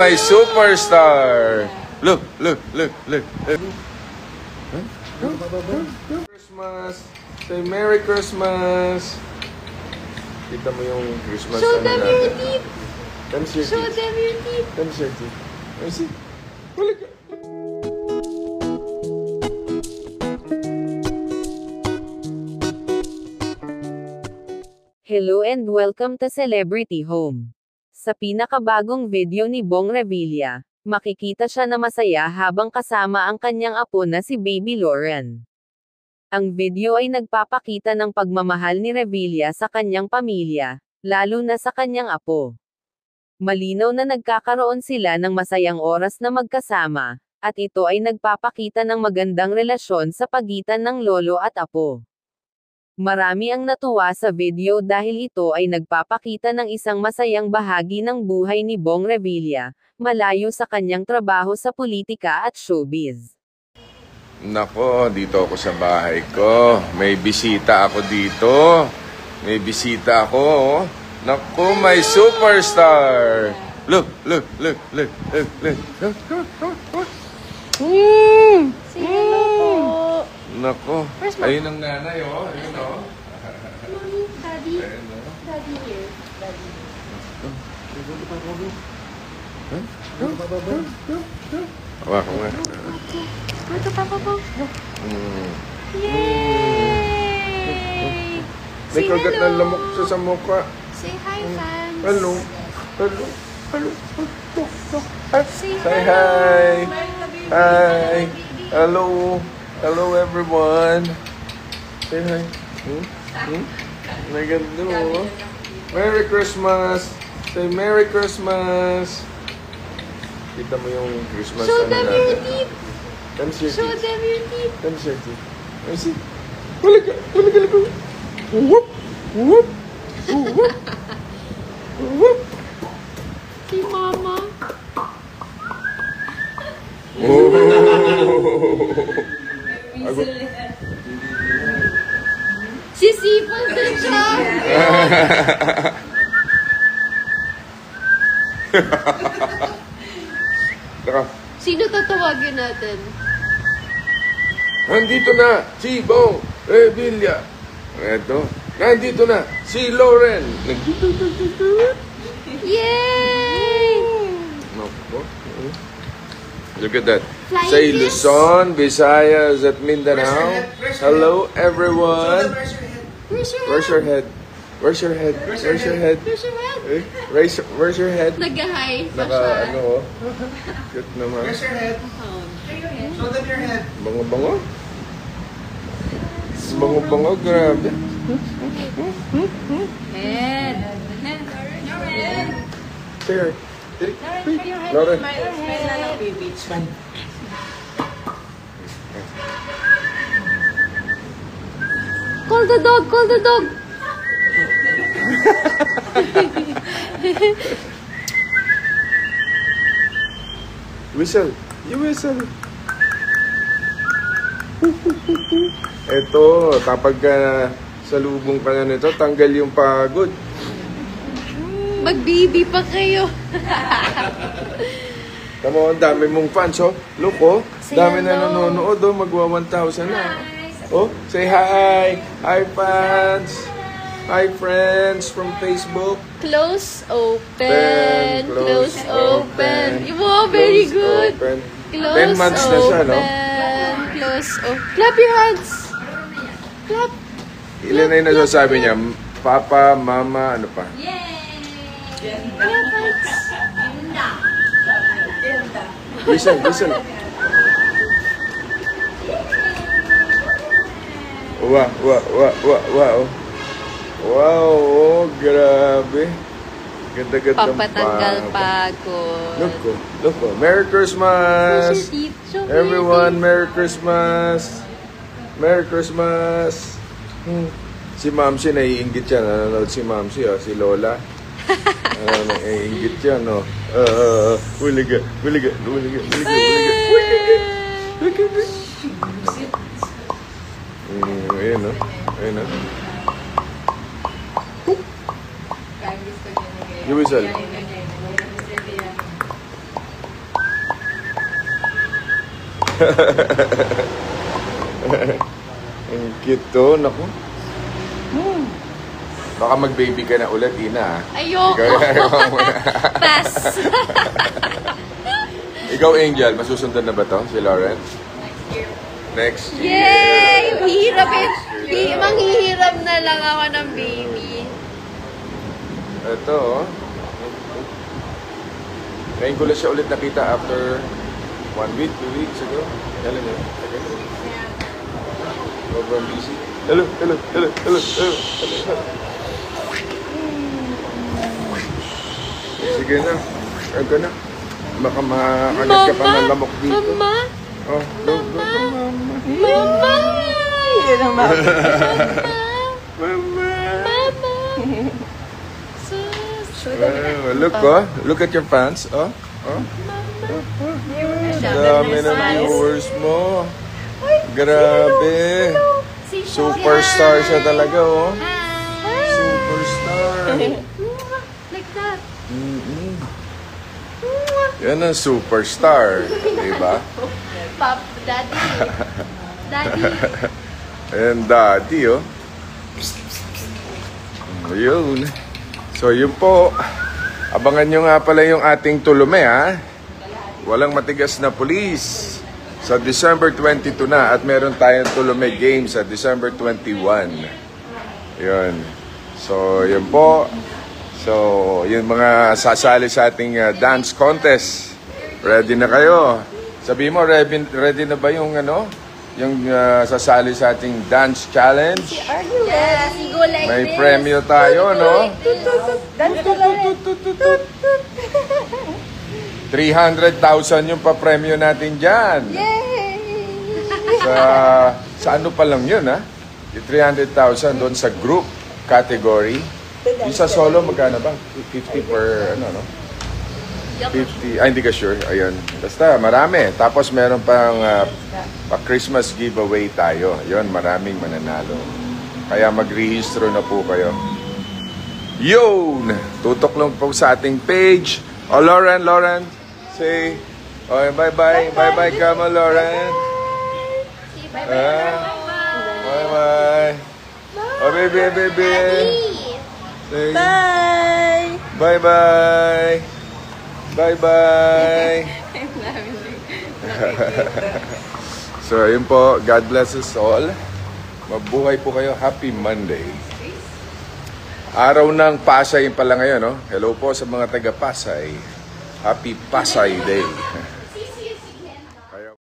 My superstar. Look, look, look, look. Christmas. Say Merry Christmas. Kita mo yung Christmas. Show them your teeth. Show them your teeth. Let me see. Balik ka. Hello and welcome to Celebrity Home. Sa pinakabagong video ni Bong Revilla, makikita siya na masaya habang kasama ang kanyang apo na si Baby Lauren. Ang video ay nagpapakita ng pagmamahal ni Revilla sa kanyang pamilya, lalo na sa kanyang apo. Malinaw na nagkakaroon sila ng masayang oras na magkasama, at ito ay nagpapakita ng magandang relasyon sa pagitan ng lolo at apo. Marami ang natuwa sa video dahil ito ay nagpapakita ng isang masayang bahagi ng buhay ni Bong Revilla, malayo sa kanyang trabaho sa politika at showbiz. Nako, dito ako sa bahay ko. May bisita ako dito. Oh. Nako, my superstar. Look. Sino po? Nako, ayun ang nanay, oh. Ayun, oh. Mommy, Daddy. Ayun, oh. Daddy here. Daddy. Hawa ko nga. Ito, Papa po. Yay! May kagat na lamok siya sa mukha. Say hi, fans. Hello. Say hi. Hi. Hello everyone. Say hi. May ganda mo. Merry Christmas. Say Merry Christmas. Kita mo yung Christmas. Show them your teeth. Show them your teeth. Let me see. Balik ka. Whoop. Si Mama. Sisipol din siya. Sino tatawagin natin? Nandito na si Bong Revilla. Eto. Nandito na si Lauren. Yay! Look at that. Flying Say kiss. Luzon, Visayas at Mindanao. Hello everyone. Where's your head? Where's your head? Where's your head? Where's your head? Eh, where's your head? Nag-hi pa Naka siya. ano oh. Cute naman. Where's your head? Show them your head. Bango. Bango, grabe. Head. Say hi. Lauren. Smile. Call the dog. Whistle. You whistle. Eto, kapag salubong ka na nito, tanggal yung pagod. Mag-baby pa kayo. Tama, ang dami mong fans, oh. Look, oh. Say Dami na hello. nanonood, oh. Magwa 1,000 na. Oh, say hi. Hi, fans. Hi, friends from Facebook. Close open. Close open. Wow, very Close good. open. Close 10 months na siya, no? Close open. Clap your hands. Clap. Ilan na yung nasasabi niya? Papa, mama, ano pa? Clap hands. Whistle. Wow. Wow, oh, grabe. Ganda-ganda Pampatanggal pagod. Look, oh. Merry Christmas! Show me your Everyone, teeth. Merry Christmas! Merry Christmas! Si Mamsi, naiinggit siya. Nanonood si Mamsi, oh, si Lola. Naiinggit siya, no? Huliga. Ayun, no? You whistle. Ang cute to, naku. Baka mag-baby ka na ulit, Ina. Ayoko. Pass. Ikaw, Angel, masusundan na ba to si Lauren? Next year. Yay! Hirap manghihirap na lang ako ng baby. Ito, oh. Ngayon ko lang siya ulit nakita after 1 week, 2 weeks ago. Kailan yun? Sobrang busy. Hello. Sige na. Aga na. Baka makagat ka pa ng lamok dito. Mama! Oh, go, mama. Mama! Yan ang mama. Mama. Sus! Look, oh. Look at your pants. Oh. Dami ng viewers mo. Grabe. Superstar siya talaga, oh. Superstar. Like that. Yan ang superstar. Diba? Pop, daddy. Daddy. Ayan, daddy, oh. Ayun. So, yun po. Abangan nyo nga pala yung ating tulume, ha? Walang matigas na pulis. Sa December 22 na. At meron tayong tulume game sa December 21. Yun. So, yun po. So, yung mga sasali sa ating dance contest. Ready na kayo? Sabi mo, ready na ba yung ano? Yung sasali sa ating dance challenge? Yes, you go like May this. premyo tayo, no? 300,000 yung pa-premyo natin dyan. Sa ano pa lang yun, ha? Yung 300,000 doon sa group category. Yung sa solo, magkano ba? 50 per, ano, no? 50, hindi ka sure. Ayun. Basta, marami. Tapos meron pang pa-Christmas giveaway tayo. Ayun, maraming mananalo. Kaya mag-rehistro na po kayo. Yun! Tutok lang po sa ating page. Oh, Lauren, say, oh, bye-bye. Bye-bye ka mo, Lauren. Bye-bye. Oh, baby. Say, Bye! bye-bye. Bye-bye. So, ayun po. God bless us all. Mabuhay po kayo. Happy Monday. Araw ng Pasay pala ngayon, no? Hello po sa mga taga-Pasay. Happy Pasay Day.